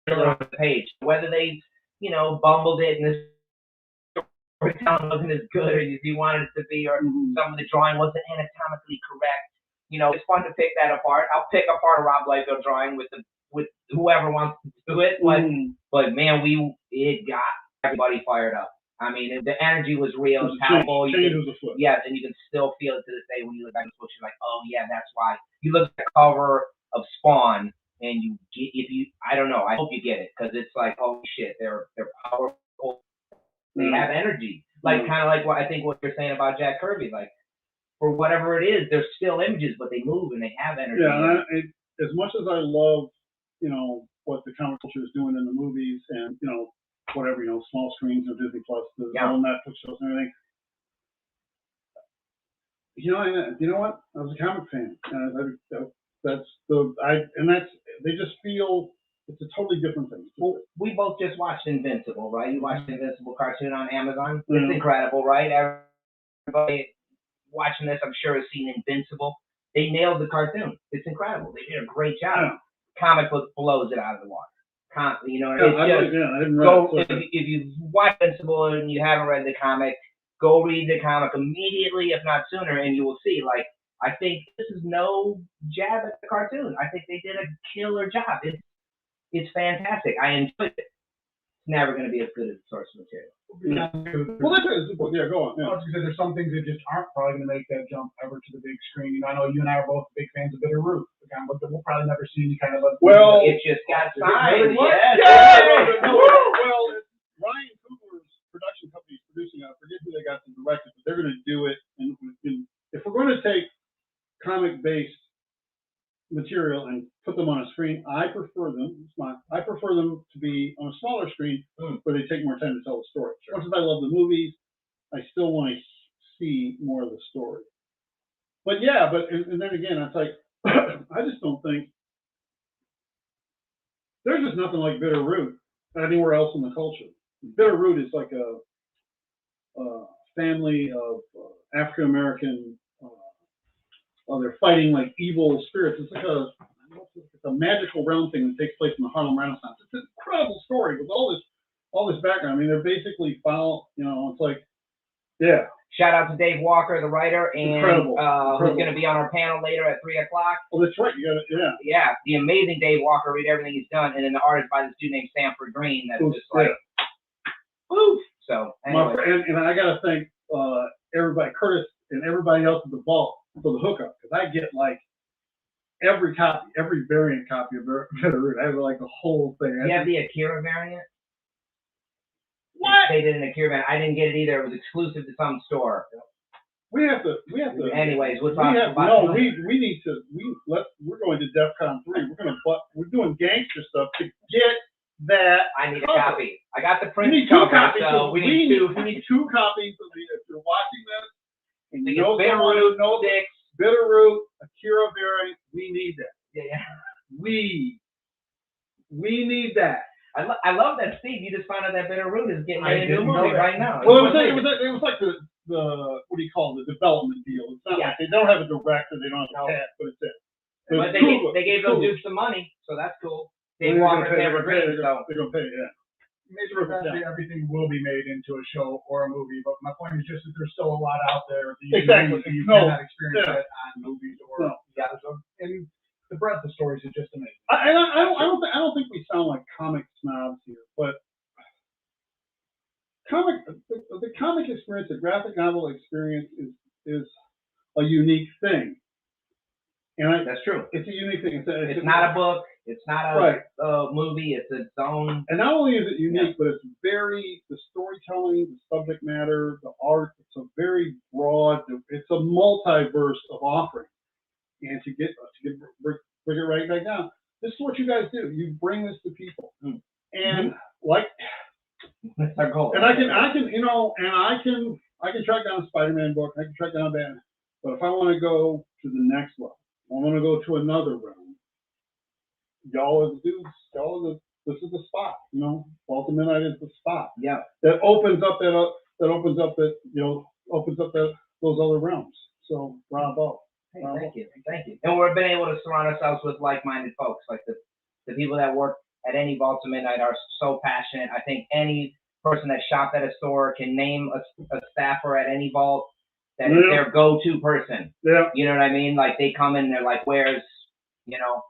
A: feel it on the page. Whether they, bumbled it and the storytelling wasn't as good as you wanted it to be, or some of the drawing wasn't anatomically correct. It's fun to pick that apart. I'll pick apart a Rob Liefeld drawing with whoever wants to do it, but man, it got everybody fired up. I mean, the energy was real, it was powerful. Yes, and you can still feel it to this day when you look back at the book. You're like, oh yeah, that's why. You look at the cover of Spawn, and I don't know, I hope you get it, because it's like, oh shit, they're powerful. They have energy, like kind of like what you're saying about Jack Kirby, like for whatever it is, they're still images, but they move and they have energy.
B: Yeah, and as much as I love, what the comic culture is doing in the movies and whatever, small screens or Disney Plus, the whole Netflix shows and everything. You know what? I was a comic fan, and they just feel it's a totally different thing.
A: Well, we both just watched Invincible, right? You watched the Invincible cartoon on Amazon. It's incredible, right? Everybody watching this, I'm sure, has seen Invincible. They nailed the cartoon. It's incredible. They did a great job. Yeah. Comic book blows it out of the water. I didn't read it. If you watch Invincible and you haven't read the comic, go read the comic immediately, if not sooner, and you will see. Like, I think this is no jab at the cartoon. I think they did a killer job. It's fantastic. I enjoyed it. It's never going to be as good as source material.
B: Well, that's it. Yeah, go on. Yeah.
C: Well, because there's some things that just aren't probably going to make that jump ever to the big screen. I know you and I are both big fans of Bitter Root, the comic book that we'll probably never see any kind of a.
B: Well,
A: it just got signed.
B: Well, Ryan Coogler's production company is producing it. I forget who they got to direct it, but they're going to do it. And if we're going to take comic-based material and put them on a screen, I prefer them to be on a smaller screen where they take more time to tell the story. As much as I love the movies, I still want to see more of the story. But yeah, and then again, it's like I just don't think there's just nothing like Bitter Root anywhere else in the culture. Bitter Root is like a family of African American. They're fighting like evil spirits. It's like a magical realm thing that takes place in the Harlem Renaissance. It's an incredible story with all this background. I mean, they're basically it's like, yeah,
A: shout out to Dave Walker, the writer, and
B: Incredible.
A: who's going to be on our panel later at 3 o'clock.
B: Oh, that's right. You got it. Yeah.
A: Yeah, the amazing Dave Walker. Read everything he's done, and then the art is by this dude named Sanford Green. That's just like, woo. So anyway.
B: And I got to thank everybody, Curtis, and everybody else at the vault for the hookup, because I get like every variant copy of Bitterroot. I have like the whole thing.
A: You have the Akira variant?
B: What?
A: They did an Akira variant. I didn't get it either. It was exclusive to some store.
B: We have to.
A: Anyways, we'll
B: we
A: talk
B: have,
A: about
B: no, we need to. We're going to DEF CON 3. We're doing gangster stuff to get that.
A: I need a copy. I got the print.
B: We need two
A: cover,
B: copies.
A: so we need two.
B: We need two copies of the. If you're watching this, and you know
A: Bitterroot,
B: someone, Bitterroot, Akira variant, we need that.
A: Yeah.
B: We need that.
A: I love that, Steve. You just found out that Bitterroot is getting
C: I
A: a new
C: didn't know
A: movie
C: that.
A: right now.
B: Well, it was like the what do you call it, the development deal. It's not like they don't have a director, they don't have a cast, but it's it.
A: But they gave those dudes some money, so that's cool. Dave Walker's never agreed, so
B: they're gonna pay, yeah.
C: Maybe eventually everything will be made into a show or a movie, but my point is just that there's still a lot out there that you cannot experience that on movies or and the breadth of stories is just amazing.
B: I don't think we sound like comic snobs here, but the comic experience, the graphic novel experience is a unique thing. And
A: that's true.
B: It's a unique thing.
A: It's not a book. It's not a movie. It's its own.
B: And not only is it unique, but it's the storytelling, the subject matter, the art. It's a very broad. It's a multiverse of offerings. And to bring it right back down, this is what you guys do. You bring this to people, and like.
A: That's our goal.
B: And I can track down a Spider-Man book. I can track down Batman. But if I want to go to the next level, I want to go to another realm. Y'all are the dudes. This is the spot. Vault of Midnight is the spot.
A: Yeah.
B: That opens up those other realms. So bravo.
A: Hey, thank you. And we've been able to surround ourselves with like-minded folks, like the people that work at any Vault of Midnight are so passionate. I think any person that shopped at a store can name a staffer at any vault that is their go-to person.
B: Yeah.
A: You know what I mean? Like they come in and they're like, where's,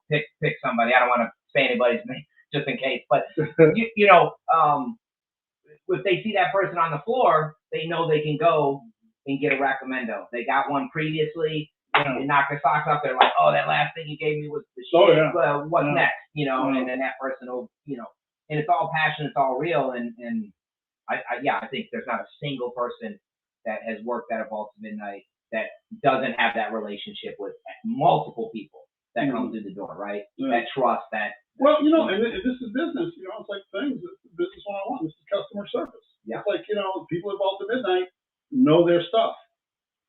A: pick somebody. I don't want to say anybody's name just in case, but if they see that person on the floor, they know they can go and get a recommendo. They got one previously. They knock their socks off. They're like, oh, that last thing you gave me was the shit. What's next? And then that person will, and it's all passion. It's all real. And I think there's not a single person that has worked at a Vault of Midnight that doesn't have that relationship with multiple people that come through the door, right?
B: Yeah.
A: That trust, that.
B: Well, and this is business. It's like things. This is 101. This is customer service. Yeah. It's like, people at Vault of Midnight know their stuff.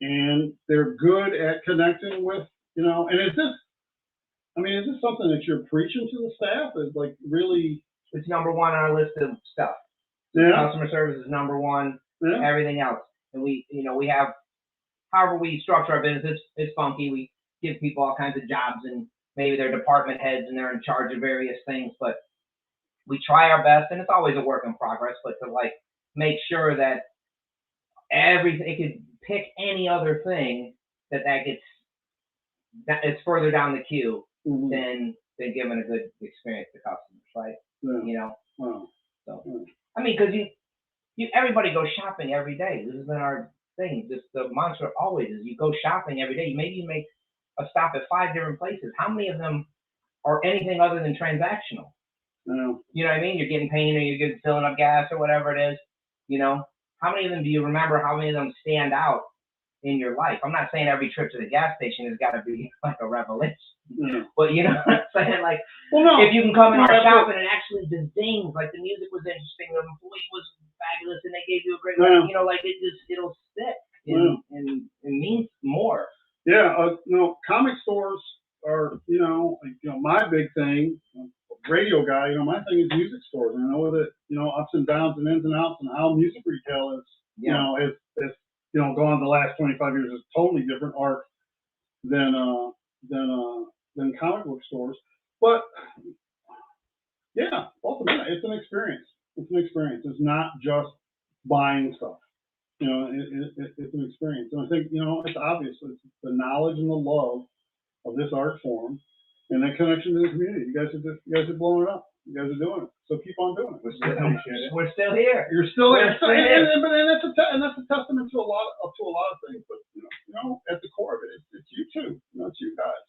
B: And they're good at connecting with, and is this something that you're preaching to the staff? Is like really?
A: It's number one on our list of stuff.
B: Yeah.
A: Customer service is number one. Yeah. Everything else. And we have, however we structure our business, it's funky. We give people all kinds of jobs and maybe they're department heads and they're in charge of various things, but we try our best, and it's always a work in progress, but to make sure that everything, it could pick any other thing that it's further down the queue than giving a good experience to customers, right? Yeah. So because everybody goes shopping every day. This has been our thing. Just the mantra always is you go shopping every day. Maybe you make a stop at 5 different places. How many of them are anything other than transactional?
B: No.
A: You know what I mean? You're getting paint or you're getting filling up gas or whatever it is. How many of them do you remember? How many of them stand out in your life? I'm not saying every trip to the gas station has got to be like a revelation, but you know what I'm saying? Like, if you can come in our shop and it actually just dings, like the music was interesting, the employee was fabulous, and they gave you a great, it'll stick and it means more.
B: Yeah, comic stores are, my big thing, radio guy, my thing is music stores. And I know that, ups and downs and ins and outs and how music retail is, is gone the last 25 years is totally different art than comic book stores. But ultimately, it's an experience. It's an experience. It's not just buying stuff. you know, it's an experience. And I think, you know, it's obvious. It's the knowledge and the love of this art form and that connection to the community. You guys are blowing it up. You guys are doing it. So keep on doing it.
A: We're still here.
B: You're still
A: We're
B: there.
A: still here.
B: And that's a testament to a lot of things. But you know, at the core of it, it's you too. You know, it's you guys.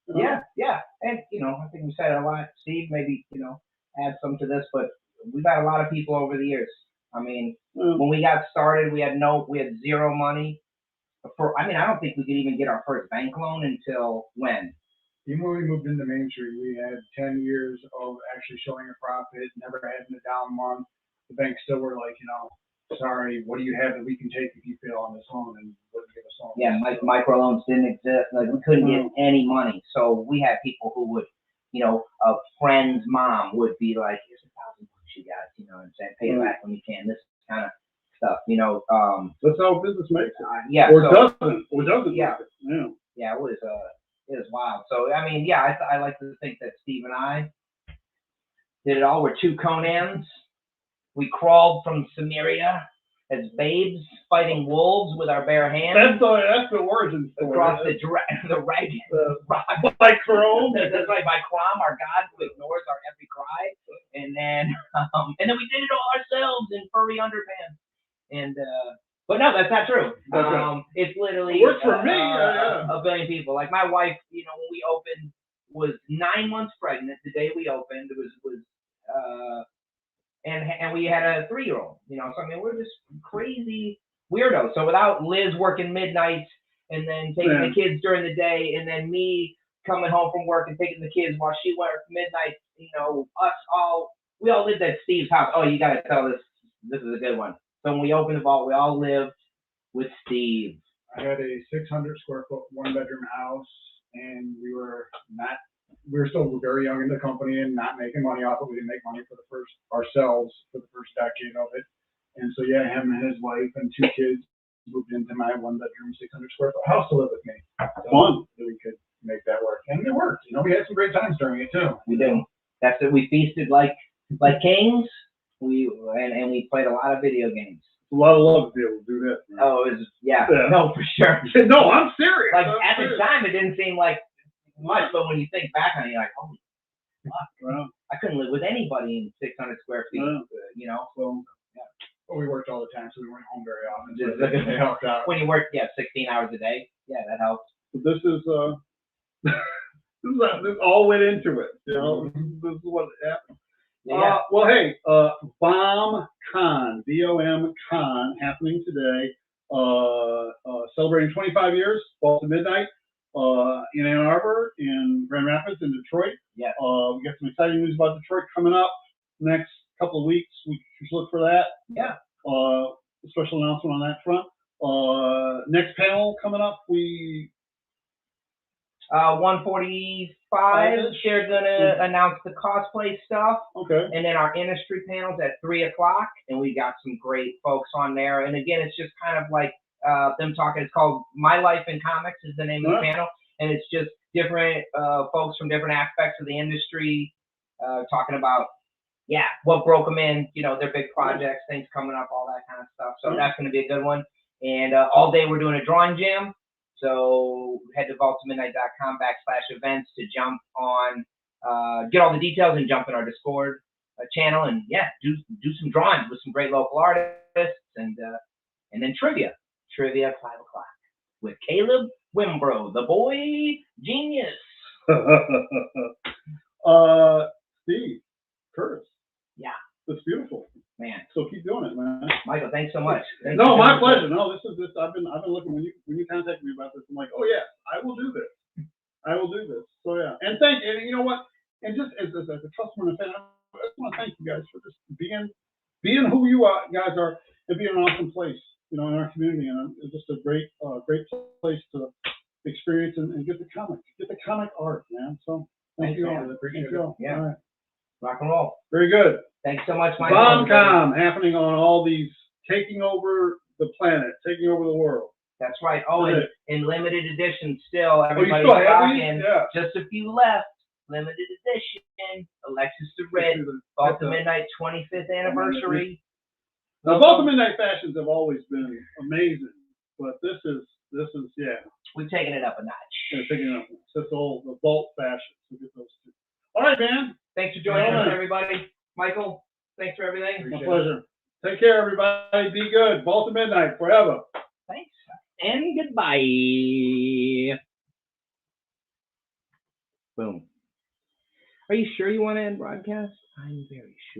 B: You know?
A: Yeah. And you know, I think we said it a lot. Steve, maybe, you know, add some to this, but we've had a lot of people over the years. I mean, when we got started, we had zero money. I don't think we could even get our first bank loan until when?
C: Even when we moved into Main Street, we had 10 years of actually showing a profit, never had a down month. The banks still were like, you know, sorry, what do you have that we can take if you fail on this loan, and wouldn't give us loans.
A: Yeah, microloans didn't exist. Like, we couldn't get any money. So we had people who would, you know, a friend's mom would be like, here's $1,000 you guys, you know, and say, pay it back when you can. This kind of stuff, you know.
B: That's how business makes it.
A: Yeah.
B: Or doesn't.
A: Yeah.
B: Yeah.
A: Yeah, it was wild. So, I mean, yeah, I like to think that Steve and I did it all. We're two Conans. We crawled from Samaria as babes, fighting wolves with our bare hands.
B: That's the origin story.
A: Across the ragged rock.
B: By Chrome.
A: That's right, by Crom, our God who ignores our every cry. And then we did it all ourselves in furry underpants. And but no, that's not true. It's literally
B: it works for me.
A: A billion people. Like my wife, you know, when we opened, was 9 months pregnant the day we opened. It was and we had a 3-year-old. You know, so I mean, we're just crazy weirdos. So without Liz working midnights and then taking the kids during the day, and then me coming home from work and taking the kids while she worked midnight, you know, we all lived at Steve's house. Oh, you gotta tell this. This is a good one. So when we opened the vault, we all lived with Steve.
C: I had a 600 square foot 1-bedroom house, and we were still very young in the company and not making money off it. We didn't make money for the first decade of it. And so yeah, him and his wife and 2 kids moved into my 1-bedroom 600 square foot house to live with me.
B: Fun.
C: So we could make that work, and it worked. You know, we had some great times during it too.
A: We do. That's it. We feasted like kings. We played a lot of video games.
B: A lot of love to be able to do that. Man.
A: Oh, it was no, for sure.
B: No, I'm serious.
A: Like at the time, it didn't seem like much, but when you think back on it, you're like, holy fuck,
B: well,
A: I couldn't live with anybody in 600 square feet. You know, so
C: Well, we worked all the time, so we weren't home very often.
A: Just
C: So it helped out.
A: when you work 16 hours a day, that helps.
B: This is this all went into it. You know, this is what happened.
A: Yeah.
B: Well, hey, VomCon, VomCon, happening today, celebrating 25 years, fall to midnight, in Ann Arbor, in Grand Rapids, in Detroit.
A: Yeah.
B: We got some exciting news about Detroit coming up next couple of weeks. We should look for that.
A: Yeah.
B: A special announcement on that front. Next panel coming up,
A: 1:45. They're gonna announce the cosplay stuff.
B: Okay.
A: And then our industry panels at 3:00, and we got some great folks on there. And again, it's just kind of like them talking. It's called My Life in Comics is the name of the panel, and it's just different folks from different aspects of the industry talking about what broke them in, you know, their big projects, things coming up, all that kind of stuff. So that's going to be a good one. And all day we're doing a drawing jam. So head to vaultofmidnight.com/events to jump on, get all the details and jump in our Discord channel, and do some drawings with some great local artists, and then trivia at 5:00 with Caleb Wimbro, the boy genius.
B: Steve, Curtis.
A: Yeah.
B: That's beautiful.
A: Man.
B: So keep doing it, man.
A: Michael, thanks so much.
B: No, my pleasure. No, this. I've been looking when you contacted me about this. I'm like, oh yeah, I will do this. I will do this. So yeah, and you know what? And just as a customer and a fan, I just want to thank you guys for just being who you guys are, and being an awesome place, you know, in our community, and it's just a great place to experience and get the comic art, man. So thank you all.
C: Appreciate
B: it.
A: Yeah.
B: All right.
A: Rock and roll.
B: Very good.
A: Thanks so much, Michael.
B: VomCon happening on all these, taking over the planet, taking over the world.
A: That's right. Oh, and in limited edition still, everybody's
B: still have
A: rocking.
B: these? Yeah.
A: Just a few left. Limited edition. Alexis the Red. Vault to Midnight 25th anniversary.
B: Now, both the midnight fashions have always been amazing, but this is yeah.
A: We've taken it up a notch.
B: Yeah, picking up this old the vault fashion. So get those two. All right, man.
A: Thanks for joining
B: Yeah.
A: us, everybody. Michael, thanks for everything.
B: My pleasure. Take care, everybody. Be good. Vault of Midnight forever.
A: Thanks. And goodbye. Boom. Are you sure you want to end broadcast? I'm very sure.